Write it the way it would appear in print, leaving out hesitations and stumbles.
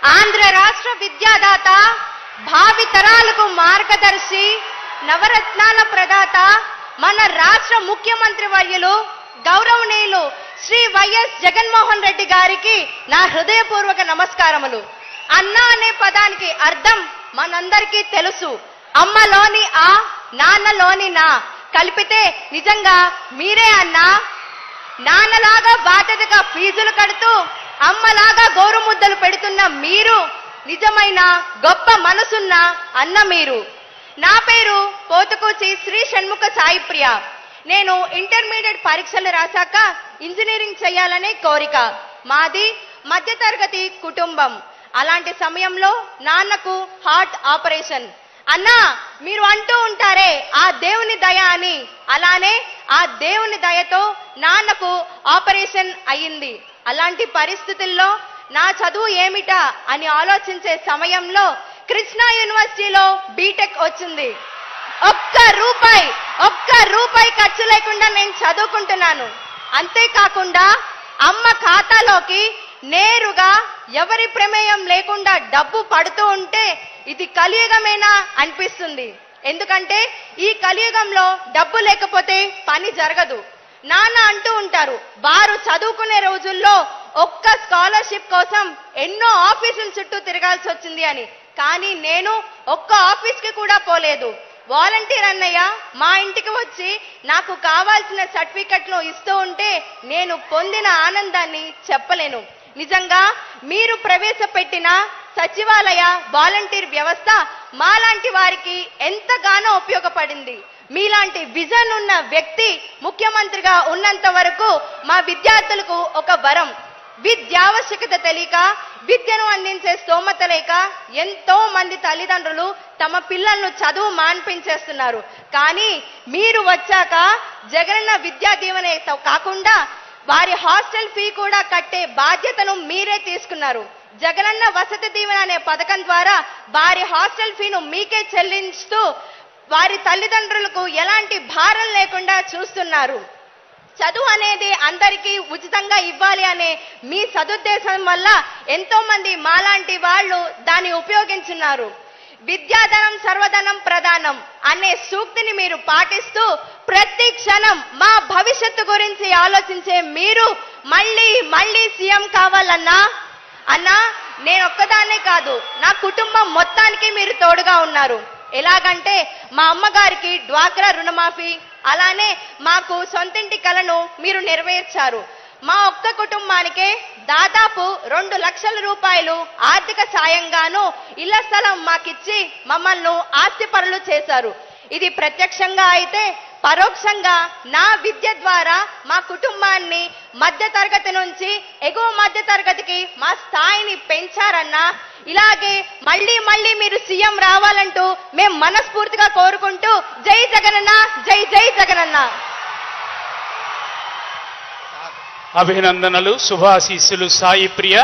ఆంధ్ర రాష్ట్ర విద్యాదాత, భావి తరాలకు మార్గదర్శి, నవరత్నాల ప్రదాత, మన రాష్ట్ర ముఖ్యమంత్రి వర్యులు గౌరవనీయులు శ్రీ వైఎస్ జగన్మోహన్ రెడ్డి గారికి నా హృదయపూర్వక నమస్కారములు. అన్న అనే పదానికి అర్థం మనందరికీ తెలుసు. అమ్మలోని ఆ, నాన్నలోని నా కలిపితే నిజంగా మీరే అన్నా. నాన్నలాగా బాధ్యతగా ఫీజులు కడుతూ అమ్మలాగా గోరుముద్దలు పెడుతున్న మీరు నిజమైన గొప్ప మనసున్న అన్న మీరు. నా పేరు పోతుకూచి శ్రీ షణ్ముఖ సాయిప్రియ. నేను ఇంటర్మీడియట్ పరీక్షలు రాశాక ఇంజనీరింగ్ చేయాలనే కోరిక. మాది మధ్యతరగతి కుటుంబం. అలాంటి సమయంలో నాన్నకు హార్ట్ ఆపరేషన్. అన్నా, మీరు అంటూ ఉంటారే ఆ దేవుని దయ అని, అలానే ఆ దేవుని దయతో నాన్నకు ఆపరేషన్ అయ్యింది. అలాంటి పరిస్థితుల్లో నా చదువు ఏమిటా అని ఆలోచించే సమయంలో కృష్ణా యూనివర్సిటీలో బీటెక్ వచ్చింది. ఒక్క రూపాయి ఖర్చు లేకుండా నేను చదువుకుంటున్నాను. అంతేకాకుండా అమ్మ ఖాతాలోకి నేరుగా ఎవరి ప్రమేయం లేకుండా డబ్బు పడుతూ ఉంటే ఇది కలియుగమేనా అనిపిస్తుంది. ఎందుకంటే ఈ కలియుగంలో డబ్బు లేకపోతే పని జరగదు. నాన్న అంటూ ఉంటారు, వారు చదువుకునే రోజుల్లో ఒక్క స్కాలర్షిప్ కోసం ఎన్నో ఆఫీసుల చుట్టూ తిరగాల్సి వచ్చింది అని. కానీ నేను ఒక్క ఆఫీస్కి కూడా పోలేదు. వాలంటీర్ అన్నయ్య మా ఇంటికి వచ్చి నాకు కావాల్సిన సర్టిఫికెట్లు ఇస్తూ ఉంటే నేను పొందిన ఆనందాన్ని చెప్పలేను. నిజంగా మీరు ప్రవేశపెట్టిన సచివాలయ వాలంటీర్ వ్యవస్థ మాలాంటి వారికి ఎంతగానో ఉపయోగపడింది. మీలాంటి విజన్ ఉన్న వ్యక్తి ముఖ్యమంత్రిగా ఉన్నంత వరకు మా విద్యార్థులకు ఒక వరం. విద్యావశ్యకత తెలియక, విద్యను అందించే స్తోమత లేక ఎంతో మంది తల్లిదండ్రులు తమ పిల్లలను చదువు మాన్పించేస్తున్నారు. కానీ మీరు వచ్చాక జగనన్న విద్యా దీవెన కాకుండా వారి హాస్టల్ ఫీ కూడా కట్టే బాధ్యతను మీరే తీసుకున్నారు. జగనన్న వసతి దీవెన అనే పథకం ద్వారా వారి హాస్టల్ ఫీను మీకే చెల్లించుతూ వారి తల్లిదండ్రులకు ఎలాంటి భారం లేకుండా చూస్తున్నారు. చదువు అనేది అందరికీ ఉచితంగా ఇవ్వాలి అనే మీ సదుద్దేశం వల్ల ఎంతో మంది మాలాంటి వాళ్ళు దాన్ని ఉపయోగించున్నారు. విద్యాధనం సర్వధనం ప్రధానం అనే సూక్తిని మీరు పాటిస్తూ ప్రతి క్షణం మా భవిష్యత్తు గురించి ఆలోచించే మీరు మళ్ళీ సీఎం కావాలన్నా. అన్నా, నేను ఒక్కదాన్నే కాదు, నా కుటుంబం మొత్తానికి మీరు తోడుగా ఉన్నారు. ఎలాగంటే మా అమ్మగారికి డ్వాక్రా రుణమాఫీ, అలానే మాకు సొంతింటి కలను మీరు నెరవేర్చారు. మా ఒక్క కుటుంబానికే దాదాపు 2 లక్షల రూపాయలు ఆర్థిక సాయంగాను ఇళ్ల స్థలం మాకిచ్చి మమ్మల్ని ఆస్తిపరులు చేశారు. ఇది ప్రత్యక్షంగా అయితే పరోక్షంగా నా విద్య ద్వారా మా కుటుంబాన్ని మధ్య తరగతి నుంచి ఎగువ మధ్య తరగతికి మా స్థాయిని పెంచారన్నా. ఇలాగే మళ్ళీ మీరు సీఎం రావాలంటూ మేము మనస్ఫూర్తిగా కోరుకుంటూ జై జగనన్న, జై జగనన్న. అభినందనలు, శుభాశీస్సులు సాయి ప్రియ.